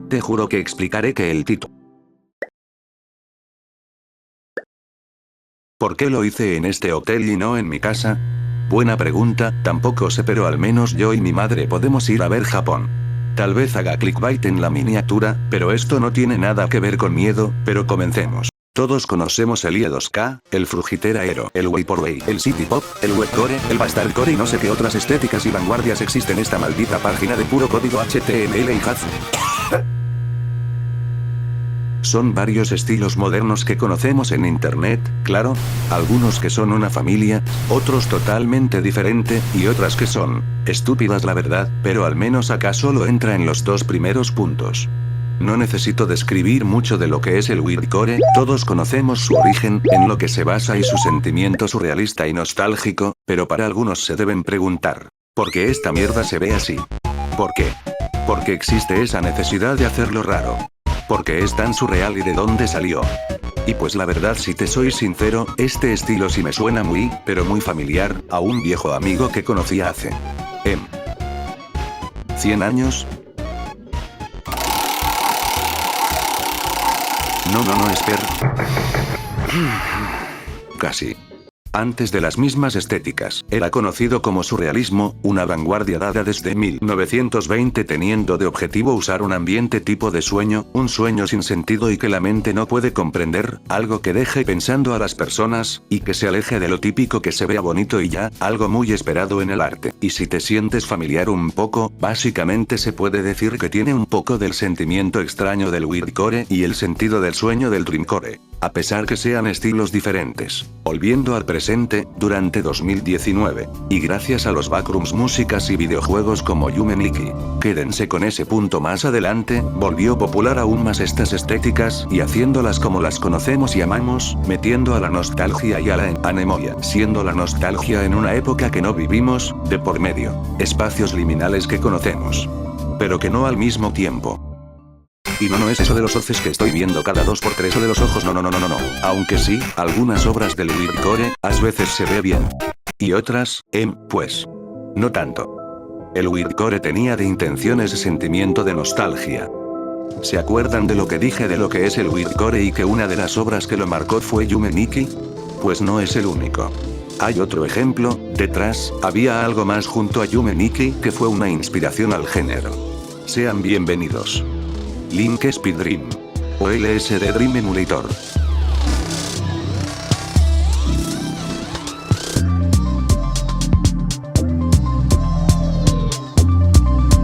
Te juro que explicaré que el título. ¿Por qué lo hice en este hotel y no en mi casa? Buena pregunta, tampoco sé, pero al menos yo y mi madre podemos ir a ver Japón. Tal vez haga clickbait en la miniatura, pero esto no tiene nada que ver con miedo, pero comencemos. Todos conocemos el IE2K, el Frugitera Aero, el Vaporwave, el City Pop, el Webcore, el Bastardcore y no sé qué otras estéticas y vanguardias existen en esta maldita página de puro código HTML y JAF. Son varios estilos modernos que conocemos en internet, claro, algunos que son una familia, otros totalmente diferente, y otras que son estúpidas la verdad, pero al menos acá solo entra en los dos primeros puntos. No necesito describir mucho de lo que es el weirdcore, todos conocemos su origen, en lo que se basa y su sentimiento surrealista y nostálgico, pero para algunos se deben preguntar, ¿por qué esta mierda se ve así? ¿Por qué? ¿Por qué existe esa necesidad de hacerlo raro? ¿Por qué es tan surreal y de dónde salió? Y pues la verdad, si te soy sincero, este estilo sí me suena muy, pero muy familiar, a un viejo amigo que conocí hace... 100 años. No, espera. Casi. Antes de las mismas estéticas, era conocido como surrealismo, una vanguardia dada desde 1920 teniendo de objetivo usar un ambiente tipo de sueño, un sueño sin sentido y que la mente no puede comprender, algo que deje pensando a las personas, y que se aleje de lo típico que se vea bonito y ya, algo muy esperado en el arte. Y si te sientes familiar un poco, básicamente se puede decir que tiene un poco del sentimiento extraño del weirdcore y el sentido del sueño del dreamcore. A pesar que sean estilos diferentes. Volviendo al presente, durante 2019, y gracias a los backrooms, músicas y videojuegos como Yume Nikki, quédense con ese punto más adelante, volvió popular aún más estas estéticas y haciéndolas como las conocemos y amamos, metiendo a la nostalgia y a la anemoia, siendo la nostalgia en una época que no vivimos, de por medio, espacios liminales que conocemos, pero que no al mismo tiempo. Y no es eso de los orces que estoy viendo cada 2×3 o de los ojos, no. Aunque sí, algunas obras del weirdcore, a veces se ve bien. Y otras, pues. No tanto. El weirdcore tenía de intención ese sentimiento de nostalgia. ¿Se acuerdan de lo que dije de lo que es el weirdcore y que una de las obras que lo marcó fue Yume Nikki? Pues no es el único. Hay otro ejemplo, detrás, había algo más junto a Yume Nikki que fue una inspiración al género. Sean bienvenidos. Link Speed Dream. O LSD Dream Emulator.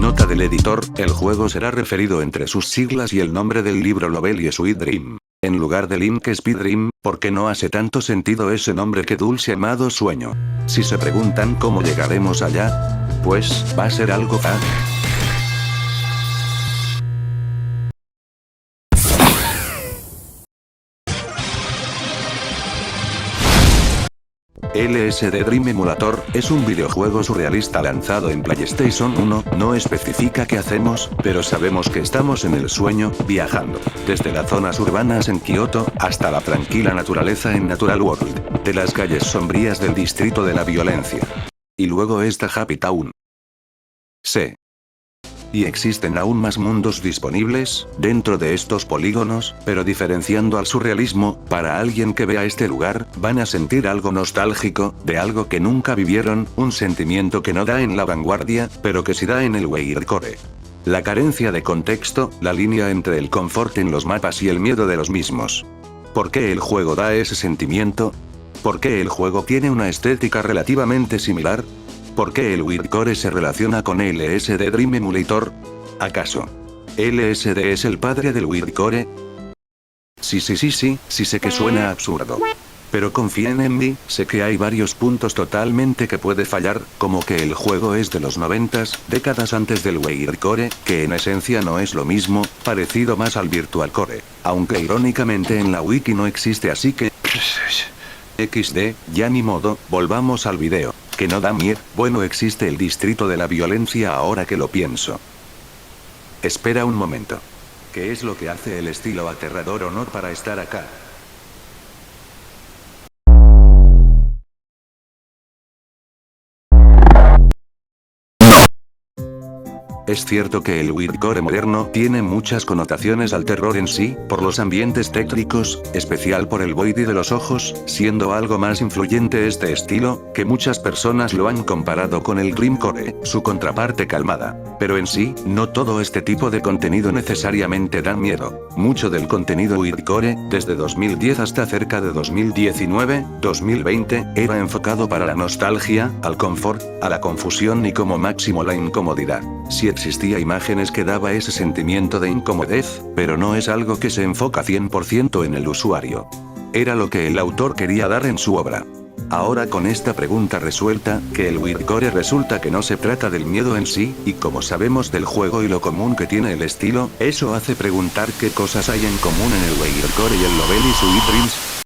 Nota del editor, el juego será referido entre sus siglas y el nombre del libro Lovely y Sweet Dream. En lugar de Link Speed Dream, porque no hace tanto sentido ese nombre que dulce amado sueño. Si se preguntan cómo llegaremos allá, pues, va a ser algo fácil. LSD Dream Emulator, es un videojuego surrealista lanzado en PlayStation 1, no especifica qué hacemos, pero sabemos que estamos en el sueño, viajando, desde las zonas urbanas en Kioto, hasta la tranquila naturaleza en Natural World, de las calles sombrías del distrito de la violencia. Y luego está Happy Town. Sí. Y existen aún más mundos disponibles, dentro de estos polígonos, pero diferenciando al surrealismo, para alguien que vea este lugar, van a sentir algo nostálgico, de algo que nunca vivieron, un sentimiento que no da en la vanguardia, pero que sí da en el weirdcore. La carencia de contexto, la línea entre el confort en los mapas y el miedo de los mismos. ¿Por qué el juego da ese sentimiento? ¿Por qué el juego tiene una estética relativamente similar? ¿Por qué el weirdcore se relaciona con LSD Dream Emulator? ¿Acaso LSD es el padre del weirdcore? Sí sé que suena absurdo. Pero confíen en mí, sé que hay varios puntos totalmente que puede fallar, como que el juego es de los 90s, décadas antes del weirdcore, que en esencia no es lo mismo, parecido más al virtualcore. Aunque irónicamente en la wiki no existe, así que... XD, ya ni modo, volvamos al video. Que no da miedo. Bueno, existe el distrito de la violencia ahora que lo pienso. Espera un momento. ¿Qué es lo que hace el estilo aterrador honor para estar acá? Es cierto que el Windcore moderno tiene muchas connotaciones al terror en sí, por los ambientes tétricos, especial por el void de los ojos, siendo algo más influyente este estilo, que muchas personas lo han comparado con el Grimcore, su contraparte calmada. Pero en sí, no todo este tipo de contenido necesariamente da miedo. Mucho del contenido Windcore, desde 2010 hasta cerca de 2019-2020, era enfocado para la nostalgia, al confort, a la confusión y como máximo la incomodidad. Si existía imágenes que daba ese sentimiento de incomodez, pero no es algo que se enfoca 100% en el usuario. Era lo que el autor quería dar en su obra. Ahora con esta pregunta resuelta, que el Windcore resulta que no se trata del miedo en sí, y como sabemos del juego y lo común que tiene el estilo, eso hace preguntar qué cosas hay en común en el Windcore y el Lovely Sweet Dreams.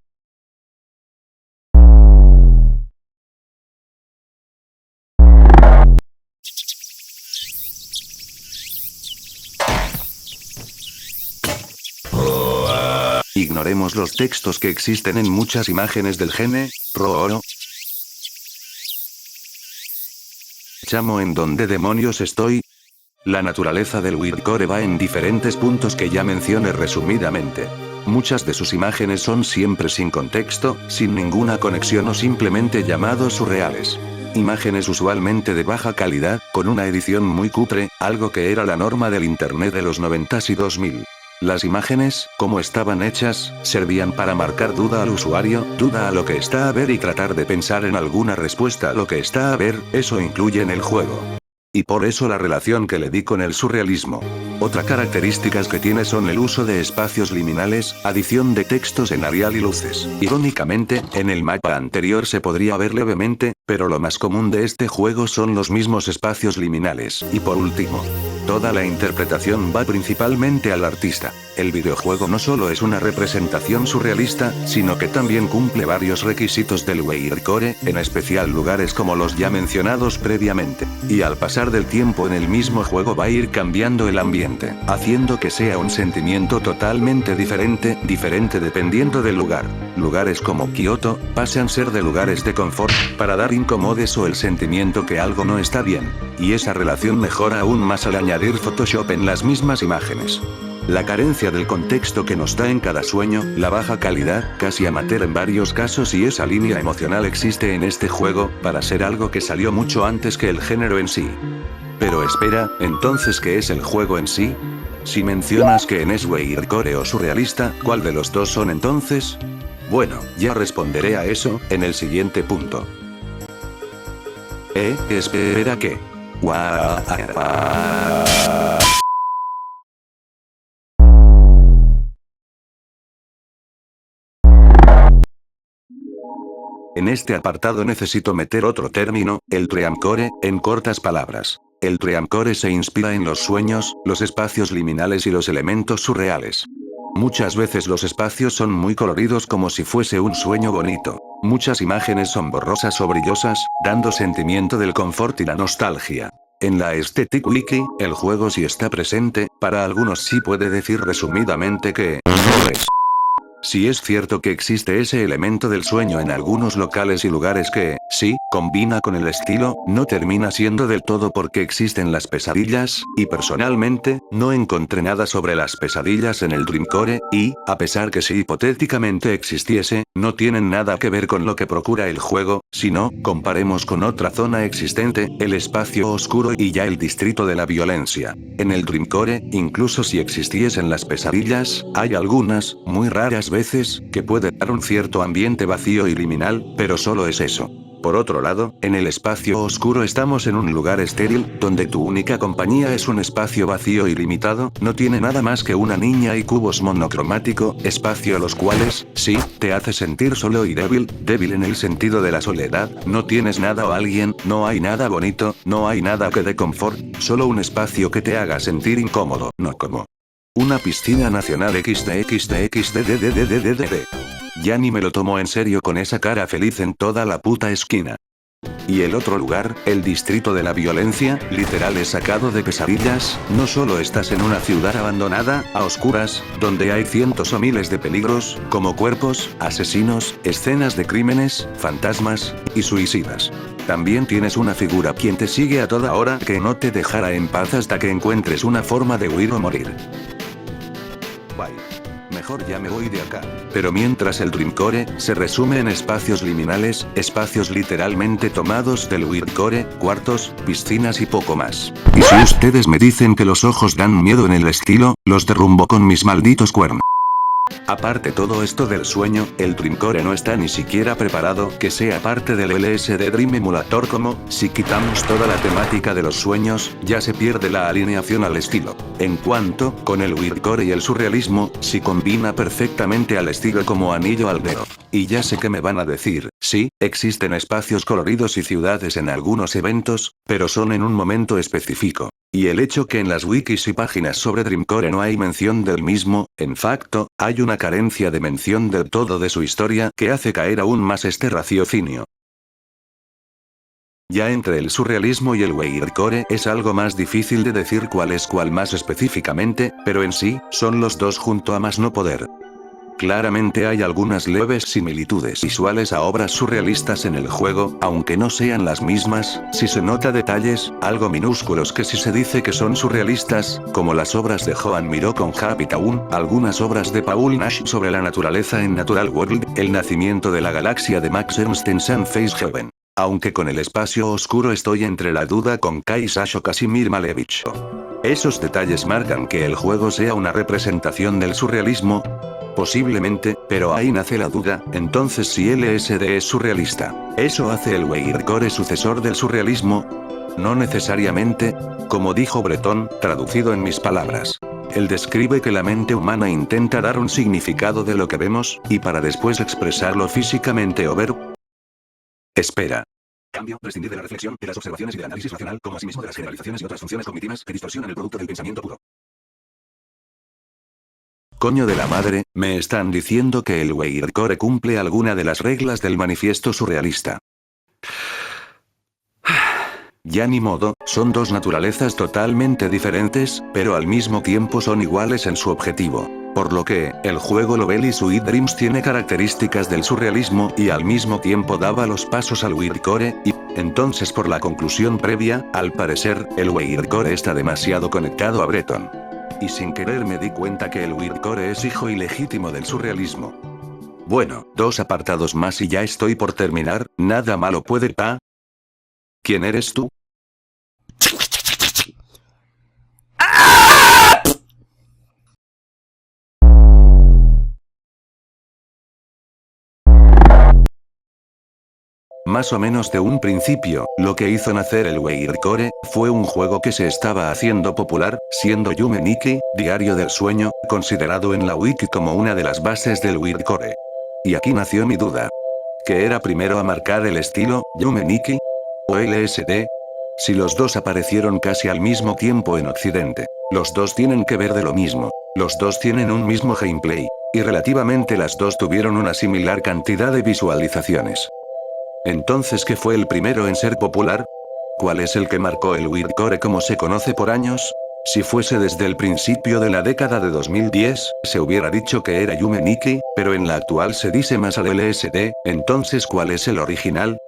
Ignoremos los textos que existen en muchas imágenes del género. Chamo, ¿en dónde demonios estoy? La naturaleza del Windcore va en diferentes puntos que ya mencioné resumidamente. Muchas de sus imágenes son siempre sin contexto, sin ninguna conexión o simplemente llamados surreales. Imágenes usualmente de baja calidad, con una edición muy cutre, algo que era la norma del internet de los 90s y 2000. Las imágenes, como estaban hechas, servían para marcar duda al usuario, duda a lo que está a ver y tratar de pensar en alguna respuesta a lo que está a ver, eso incluye en el juego. Y por eso la relación que le di con el surrealismo. Otra características que tiene son el uso de espacios liminales, adición de textos en Arial y luces. Irónicamente, en el mapa anterior se podría ver levemente, pero lo más común de este juego son los mismos espacios liminales. Y por último, toda la interpretación va principalmente al artista. El videojuego no solo es una representación surrealista, sino que también cumple varios requisitos del Windcore, en especial lugares como los ya mencionados previamente. Y al pasar del tiempo en el mismo juego va a ir cambiando el ambiente, haciendo que sea un sentimiento totalmente diferente dependiendo del lugar. Lugares como Kioto, pasan a ser de lugares de confort, para dar incomodes o el sentimiento que algo no está bien. Y esa relación mejora aún más al añadir Photoshop en las mismas imágenes. La carencia del contexto que nos da en cada sueño, la baja calidad, casi amateur en varios casos y esa línea emocional existe en este juego, para ser algo que salió mucho antes que el género en sí. Pero espera, entonces ¿qué es el juego en sí? Si mencionas que es Windcore o surrealista, ¿cuál de los dos son entonces? Bueno, ya responderé a eso, en el siguiente punto. Espera ¿qué? En este apartado necesito meter otro término, el Dreamcore, en cortas palabras. El Dreamcore se inspira en los sueños, los espacios liminales y los elementos surreales. Muchas veces los espacios son muy coloridos como si fuese un sueño bonito. Muchas imágenes son borrosas o brillosas, dando sentimiento del confort y la nostalgia. En la Aesthetic Wiki, el juego sí está presente, para algunos sí puede decir resumidamente que no es. Sí es cierto que existe ese elemento del sueño en algunos locales y lugares que, sí, combina con el estilo, no termina siendo del todo porque existen las pesadillas, y personalmente, no encontré nada sobre las pesadillas en el Dreamcore, y, a pesar que si hipotéticamente existiese, no tienen nada que ver con lo que procura el juego, sino, comparemos con otra zona existente, el espacio oscuro y ya el distrito de la violencia. En el Dreamcore, incluso si existiesen las pesadillas, hay algunas, muy raras veces, que puede dar un cierto ambiente vacío y liminal, pero solo es eso. Por otro lado, en el espacio oscuro estamos en un lugar estéril, donde tu única compañía es un espacio vacío y limitado, no tiene nada más que una niña y cubos monocromático, espacio a los cuales, sí, te hace sentir solo y débil en el sentido de la soledad, no tienes nada o alguien, no hay nada bonito, no hay nada que dé confort, solo un espacio que te haga sentir incómodo, no como una piscina nacional XD. Ya ni me lo tomo en serio con esa cara feliz en toda la puta esquina. Y el otro lugar, el distrito de la violencia, literal es sacado de pesadillas, no solo estás en una ciudad abandonada, a oscuras, donde hay cientos o miles de peligros, como cuerpos, asesinos, escenas de crímenes, fantasmas, y suicidas. También tienes una figura quien te sigue a toda hora que no te dejará en paz hasta que encuentres una forma de huir o morir. Bye. Mejor ya me voy de acá. Pero mientras el Dream Core se resume en espacios liminales, espacios literalmente tomados del Weird Core, cuartos, piscinas y poco más. Y si ustedes me dicen que los ojos dan miedo en el estilo, los derrumbo con mis malditos cuernos. Aparte todo esto del sueño, el Dream Core no está ni siquiera preparado que sea parte del LSD Dream Emulator como, si quitamos toda la temática de los sueños, ya se pierde la alineación al estilo. En cuanto, con el Weird Core y el surrealismo, si combina perfectamente al estilo como anillo al dedo. Y ya sé que me van a decir, sí, existen espacios coloridos y ciudades en algunos eventos, pero son en un momento específico. Y el hecho que en las wikis y páginas sobre Dream Core no hay mención del mismo, en facto, hay una carencia de mención del todo de su historia que hace caer aún más este raciocinio. Ya entre el surrealismo y el Weird Core es algo más difícil de decir cuál es cuál más específicamente, pero en sí, son los dos junto a más no poder. Claramente hay algunas leves similitudes visuales a obras surrealistas en el juego, aunque no sean las mismas, si se nota detalles, algo minúsculos que si se dice que son surrealistas, como las obras de Joan Miró con Happy Town, algunas obras de Paul Nash sobre la naturaleza en Natural World, el nacimiento de la galaxia de Max Ernst en Sunface Heaven. Aunque con el espacio oscuro estoy entre la duda con Kai Sash o Casimir Malevich. Esos detalles marcan que el juego sea una representación del surrealismo. Posiblemente, pero ahí nace la duda, entonces si LSD es surrealista, ¿eso hace el Weird Core sucesor del surrealismo? No necesariamente. Como dijo Breton, traducido en mis palabras. Él describe que la mente humana intenta dar un significado de lo que vemos, y para después expresarlo físicamente o ver. Espera. Cambio, prescindir de la reflexión, de las observaciones y del análisis racional, como asimismo de las generalizaciones y otras funciones cognitivas que distorsionan el producto del pensamiento puro. Coño de la madre, me están diciendo que el Weird Core cumple alguna de las reglas del manifiesto surrealista. Ya ni modo, son dos naturalezas totalmente diferentes, pero al mismo tiempo son iguales en su objetivo. Por lo que, el juego Lovely Sweet Dreams tiene características del surrealismo y al mismo tiempo daba los pasos al Weird Core, y, entonces por la conclusión previa, al parecer, el Weird Core está demasiado conectado a Breton. Y sin querer me di cuenta que el Weird Core es hijo ilegítimo del surrealismo. Bueno, 2 apartados más y ya estoy por terminar, nada malo puede pa. ¿Quién eres tú? Más o menos de un principio, lo que hizo nacer el Weird Core, fue un juego que se estaba haciendo popular, siendo Yume Nikki, Diario del Sueño, considerado en la wiki como una de las bases del Weird Core. Y aquí nació mi duda. ¿Qué era primero a marcar el estilo, Yume Nikki? ¿O LSD? Si los dos aparecieron casi al mismo tiempo en Occidente, los dos tienen que ver de lo mismo, los dos tienen un mismo gameplay, y relativamente las dos tuvieron una similar cantidad de visualizaciones. Entonces, ¿qué fue el primero en ser popular? ¿Cuál es el que marcó el Weird Core como se conoce por años? Si fuese desde el principio de la década de 2010, se hubiera dicho que era Yume Nikki, pero en la actual se dice más al LSD, entonces ¿cuál es el original?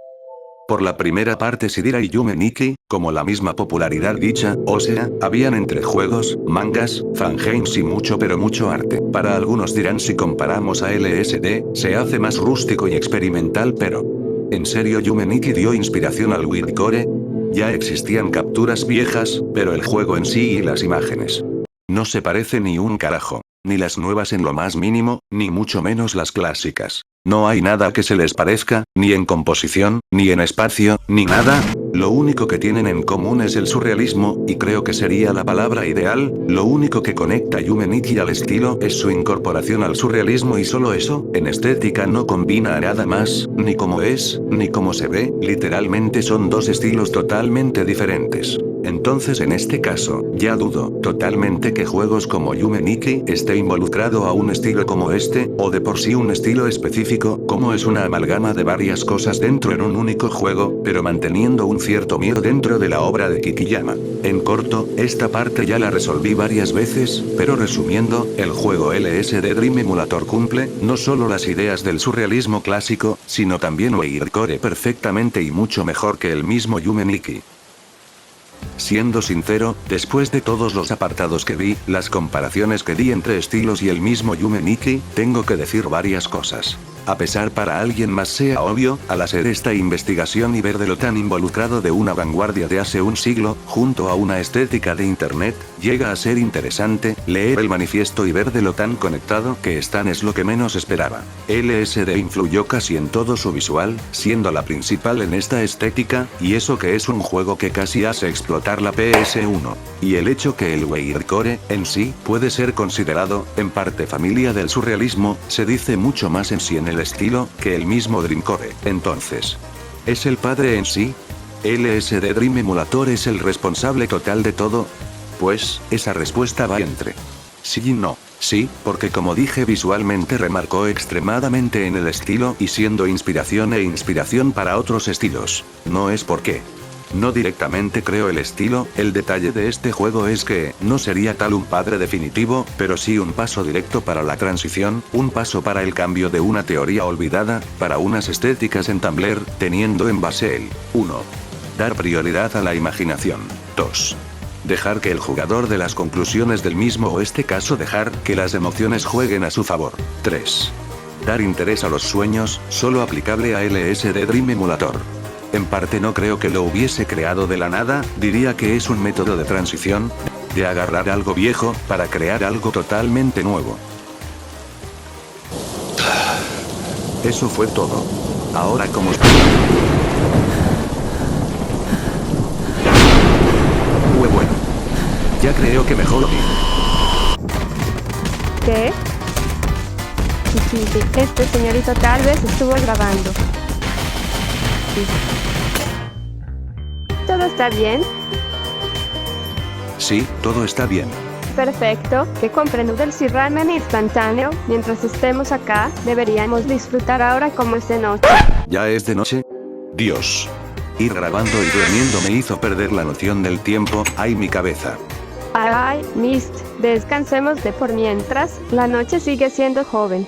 Por la primera parte Sidira y Yume Nikki, como la misma popularidad dicha, o sea, habían entre juegos, mangas, fangames y mucho pero mucho arte. Para algunos dirán si comparamos a LSD, se hace más rústico y experimental pero... ¿En serio Yume Nikki dio inspiración al Weird Core? Ya existían capturas viejas, pero el juego en sí y las imágenes. No se parece ni un carajo. Ni las nuevas en lo más mínimo, ni mucho menos las clásicas. No hay nada que se les parezca, ni en composición, ni en espacio, ni nada. Lo único que tienen en común es el surrealismo, y creo que sería la palabra ideal, lo único que conecta Yume Nikki al estilo es su incorporación al surrealismo y solo eso, en estética no combina a nada más, ni cómo es, ni cómo se ve, literalmente son dos estilos totalmente diferentes. Entonces en este caso, ya dudo totalmente que juegos como Yume Nikki esté involucrado a un estilo como este, o de por sí un estilo específico, como es una amalgama de varias cosas dentro en un único juego, pero manteniendo un cierto miedo dentro de la obra de Kikiyama. En corto, esta parte ya la resolví varias veces, pero resumiendo, el juego LSD Dream Emulator cumple, no solo las ideas del surrealismo clásico, sino también WeiRcore perfectamente y mucho mejor que el mismo Yume Nikki. Siendo sincero, después de todos los apartados que vi, las comparaciones que di entre estilos y el mismo Yume Nikki, tengo que decir varias cosas. A pesar para alguien más sea obvio, al hacer esta investigación y ver de lo tan involucrado de una vanguardia de hace un siglo, junto a una estética de internet, llega a ser interesante, leer el manifiesto y ver de lo tan conectado que están es lo que menos esperaba. LSD influyó casi en todo su visual, siendo la principal en esta estética, y eso que es un juego que casi hace explotar la PS1. Y el hecho que el WeiRcore, en sí, puede ser considerado, en parte familia del surrealismo, se dice mucho más en sí en el estilo, que el mismo Dreamcore. Entonces, ¿es el padre en sí? ¿LSD Dream Emulator es el responsable total de todo? Pues, esa respuesta va entre sí y no. Sí, porque como dije visualmente remarcó extremadamente en el estilo y siendo inspiración para otros estilos. No es porque no directamente creo el estilo, el detalle de este juego es que, no sería tal un padre definitivo, pero sí un paso directo para la transición, un paso para el cambio de una teoría olvidada, para unas estéticas en Tumblr, teniendo en base el 1. Dar prioridad a la imaginación. 2. Dejar que el jugador de las conclusiones del mismo o este caso dejar que las emociones jueguen a su favor. 3. Dar interés a los sueños, solo aplicable a LSD Dream Emulator. En parte no creo que lo hubiese creado de la nada, diría que es un método de transición, de agarrar algo viejo, para crear algo totalmente nuevo. Eso fue todo. Ahora como... Bueno. Ya creo que mejor... ¿Qué? Sí, este señorito tal vez estuvo grabando. ¿Todo está bien? Sí, todo está bien. Perfecto, que compre noodles y ramen instantáneo. Mientras estemos acá, deberíamos disfrutar ahora como es de noche. ¿Ya es de noche? Dios. Ir grabando y durmiendo me hizo perder la noción del tiempo, ay mi cabeza. Ay, Mist, descansemos de por mientras, la noche sigue siendo joven.